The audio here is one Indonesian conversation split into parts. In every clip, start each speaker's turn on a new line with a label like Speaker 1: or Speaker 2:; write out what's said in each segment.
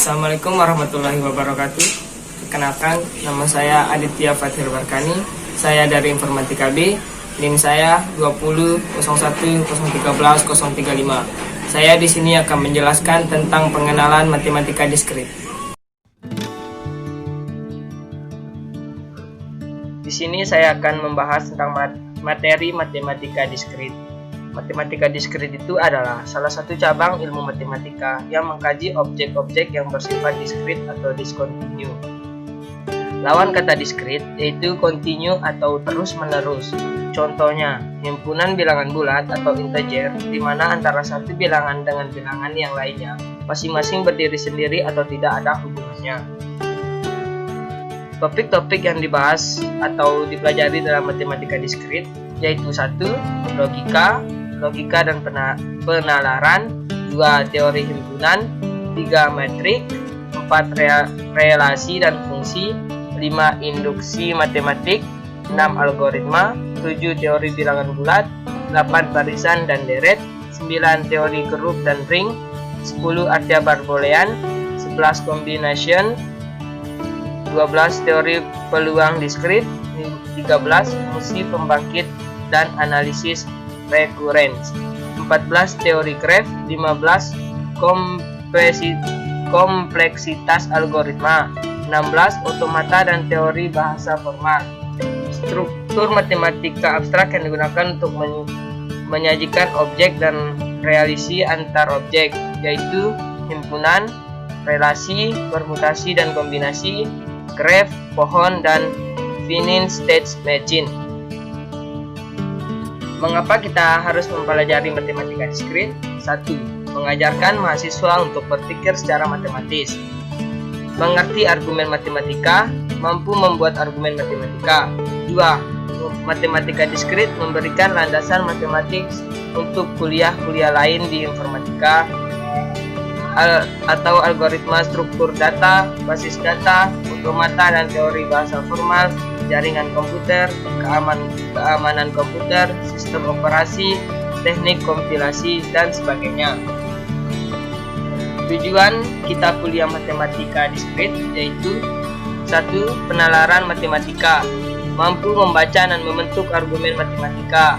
Speaker 1: Assalamualaikum warahmatullahi wabarakatuh. Perkenalkan, nama saya Aditya Fathir Barkani. Saya dari Informatika B. NIM saya 2001031035. Saya di sini akan menjelaskan tentang pengenalan matematika diskrit. Di sini saya akan membahas tentang materi matematika diskrit. Matematika diskrit itu adalah salah satu cabang ilmu matematika yang mengkaji objek-objek yang bersifat diskrit atau diskontinu. Lawan kata diskrit yaitu kontinu atau terus-menerus. Contohnya, himpunan bilangan bulat atau integer, di mana antara satu bilangan dengan bilangan yang lainnya masing-masing berdiri sendiri atau tidak ada hubungannya. Topik-topik yang dibahas atau dipelajari dalam matematika diskrit yaitu 1. Logika dan penalaran, 2. Teori himpunan, 3. Metrik, 4. Relasi dan fungsi, 5. Induksi matematik, 6. Algoritma, 7. Teori bilangan bulat, 8. Barisan dan deret, 9. Teori grup dan ring, 10. Aljabar boolean, 11. Combination, 12. Teori peluang diskrit, 13. Fungsi pembangkit dan analisis recurrence, 14. Teori graf, 15. Kompleksitas algoritma, 16. Otomata dan teori bahasa formal. Struktur matematika abstrak yang digunakan untuk menyajikan objek dan relasi antar objek, yaitu himpunan, relasi, permutasi dan kombinasi, graf, pohon, dan finite state machine. Mengapa kita harus mempelajari matematika diskrit? 1. Mengajarkan mahasiswa untuk berpikir secara matematis, mengerti argumen matematika, mampu membuat argumen matematika. 2. Matematika diskrit memberikan landasan matematik untuk kuliah-kuliah lain di informatika atau algoritma struktur data, basis data, otomata dan teori bahasa formal, jaringan komputer, keamanan komputer, sistem operasi, teknik kompilasi, dan sebagainya. Tujuan kita kuliah matematika diskrit yaitu 1. Penalaran matematika, mampu membaca dan membentuk argumen matematika.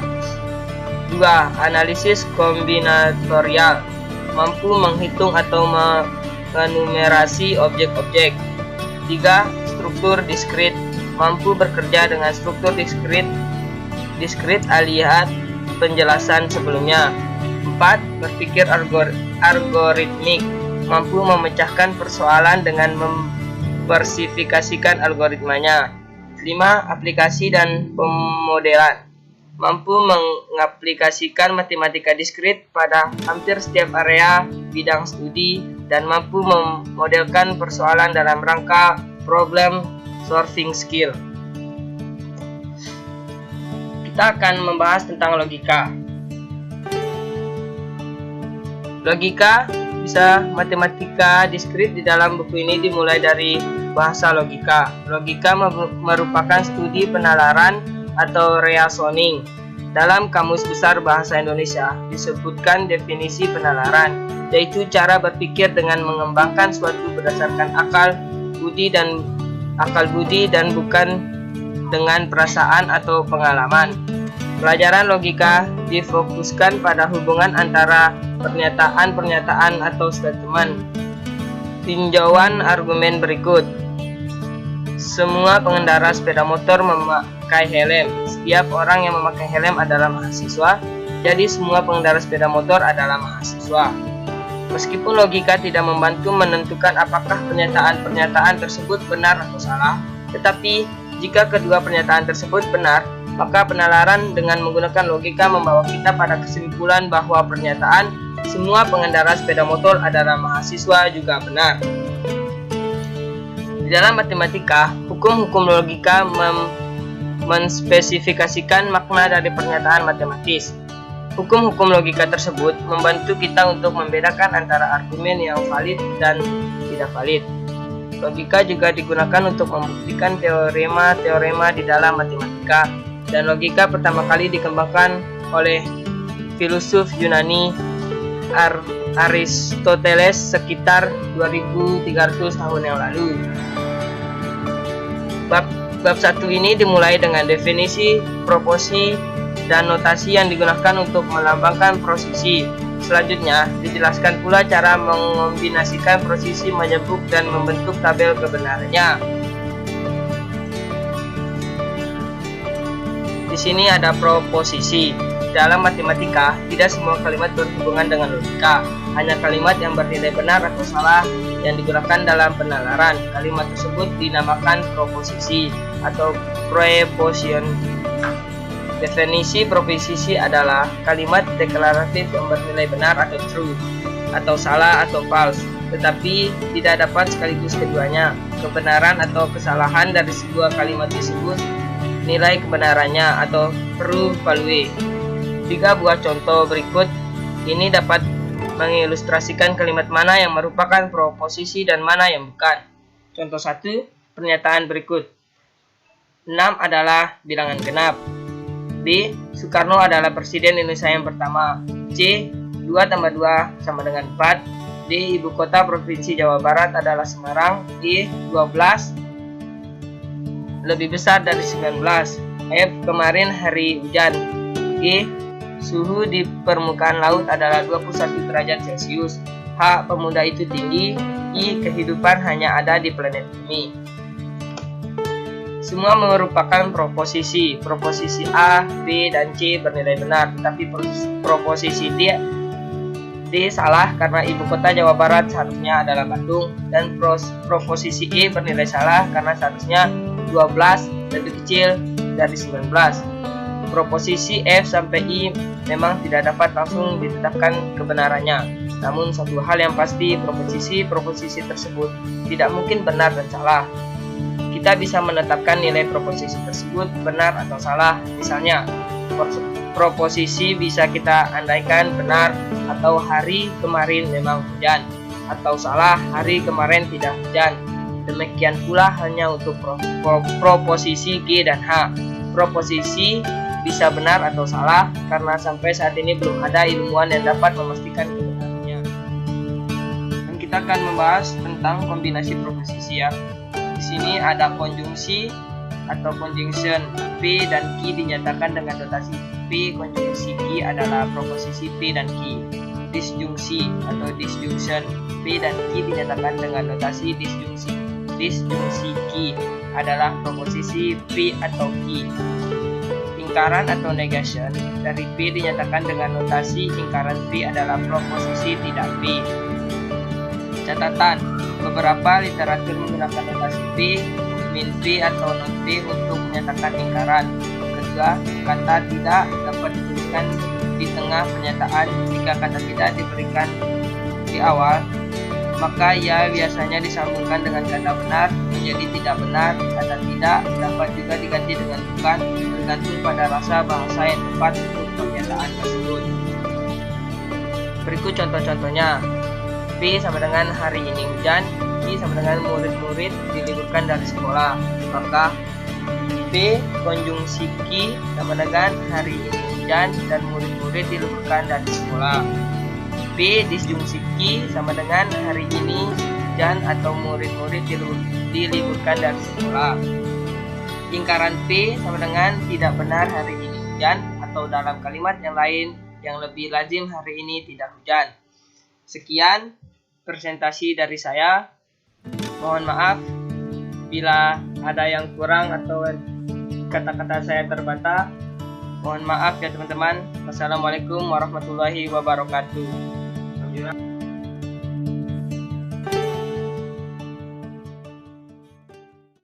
Speaker 1: 2. Analisis kombinatorial, mampu menghitung atau menumerasi objek-objek. 3. Struktur diskrit, mampu bekerja dengan struktur diskrit alias penjelasan sebelumnya. 4. Berpikir algoritmik, mampu memecahkan persoalan dengan memversifikasikan algoritmanya. 5. Aplikasi dan pemodelan, mampu mengaplikasikan matematika diskrit pada hampir setiap area bidang studi dan mampu memodelkan persoalan dalam rangka problem solving skill. Kita akan membahas tentang logika. Logika bisa matematika diskrit di dalam buku ini dimulai dari bahasa logika. Logika merupakan studi penalaran atau reasoning. Dalam Kamus Besar Bahasa Indonesia disebutkan definisi penalaran, yaitu cara berpikir dengan mengembangkan suatu berdasarkan akal budi dan bukan dengan perasaan atau pengalaman. Pelajaran logika difokuskan pada hubungan antara pernyataan-pernyataan atau statement. Tinjauan argumen berikut. Semua pengendara sepeda motor memakai helm. Setiap orang yang memakai helm adalah mahasiswa, jadi semua pengendara sepeda motor adalah mahasiswa. Meskipun logika tidak membantu menentukan apakah pernyataan-pernyataan tersebut benar atau salah, tetapi jika kedua pernyataan tersebut benar, maka penalaran dengan menggunakan logika membawa kita pada kesimpulan bahwa pernyataan semua pengendara sepeda motor adalah mahasiswa juga benar. Di dalam matematika, hukum-hukum logika menspesifikasikan makna dari pernyataan matematis. Hukum-hukum logika tersebut membantu kita untuk membedakan antara argumen yang valid dan tidak valid. Logika juga digunakan untuk membuktikan teorema-teorema di dalam matematika, dan logika pertama kali dikembangkan oleh filsuf Yunani Aristoteles sekitar 2300 tahun yang lalu. Bab 1 ini dimulai dengan definisi, proporsi, dan notasi yang digunakan untuk melambangkan posisi. Selanjutnya, dijelaskan pula cara mengombinasikan posisi, menyebut dan membentuk tabel kebenarannya. Di sini ada proposisi. Dalam matematika, tidak semua kalimat berhubungan dengan logika. Hanya kalimat yang bernilai benar atau salah yang digunakan dalam penalaran. Kalimat tersebut dinamakan proposisi atau preposition. Definisi proposisi adalah kalimat deklaratif yang bernilai benar atau true, atau salah atau false, tetapi tidak dapat sekaligus keduanya. Kebenaran atau kesalahan dari sebuah kalimat tersebut nilai kebenarannya atau true value. 3 buah contoh berikut ini dapat mengilustrasikan kalimat mana yang merupakan proposisi dan mana yang bukan. Contoh 1, pernyataan berikut. 6 adalah bilangan genap. B. Soekarno adalah Presiden Indonesia yang pertama. C. 2 tambah 2 sama dengan 4. D. Ibu kota Provinsi Jawa Barat adalah Semarang. E. 12 lebih besar dari 19. F. Kemarin hari hujan. G. Suhu di permukaan laut adalah 21 derajat Celcius. H. Pemuda itu tinggi. I. Kehidupan hanya ada di planet bumi. Semua merupakan proposisi. Proposisi A, B, dan C bernilai benar, tetapi proposisi D salah karena ibu kota Jawa Barat seharusnya adalah Bandung, dan proposisi E bernilai salah karena seharusnya 12 lebih kecil dari 19. Proposisi F sampai I memang tidak dapat langsung ditetapkan kebenarannya. Namun satu hal yang pasti, proposisi tersebut tidak mungkin benar dan salah. Kita bisa menetapkan nilai proposisi tersebut benar atau salah. Misalnya, proposisi bisa kita andaikan benar atau hari kemarin memang hujan, atau salah hari kemarin tidak hujan. Demikian pula hanya untuk proposisi G dan H. Proposisi bisa benar atau salah karena sampai saat ini belum ada ilmuwan yang dapat memastikan kebenarannya. Dan kita akan membahas tentang kombinasi proposisi ya. Di sini ada konjungsi atau conjunction. P dan Q dinyatakan dengan notasi P konjungsi Q adalah proposisi P dan Q. Disjungsi atau disjunction. P dan Q dinyatakan dengan notasi disjungsi. Disjungsi Q adalah proposisi P atau Q. Ingkaran atau negation dari P dinyatakan dengan notasi ingkaran P adalah proposisi tidak P. Catatan, beberapa literatur menggunakan notasi P, min P atau non P untuk menyatakan ingkaran. Kedua, kata tidak dapat dituliskan di tengah pernyataan. Jika kata tidak diberikan di awal, maka ia biasanya disambungkan dengan kata benar menjadi tidak benar. Kata tidak dapat juga diganti dengan bukan, tergantung pada rasa bahasa yang tepat untuk pernyataan tersebut. Berikut contoh-contohnya. P sama dengan hari ini hujan, Q sama dengan murid-murid diliburkan dari sekolah. Maka P konjungsi Q sama dengan hari ini hujan dan murid-murid diliburkan dari sekolah. P disjungsi Q sama dengan hari ini hujan atau murid-murid diliburkan dari sekolah. Ingkaran P sama dengan tidak benar hari ini hujan, atau dalam kalimat yang lain yang lebih lazim hari ini tidak hujan. Sekian presentasi dari saya. Mohon maaf bila ada yang kurang atau kata-kata saya terbata. Mohon maaf ya teman-teman. Wassalamualaikum warahmatullahi wabarakatuh.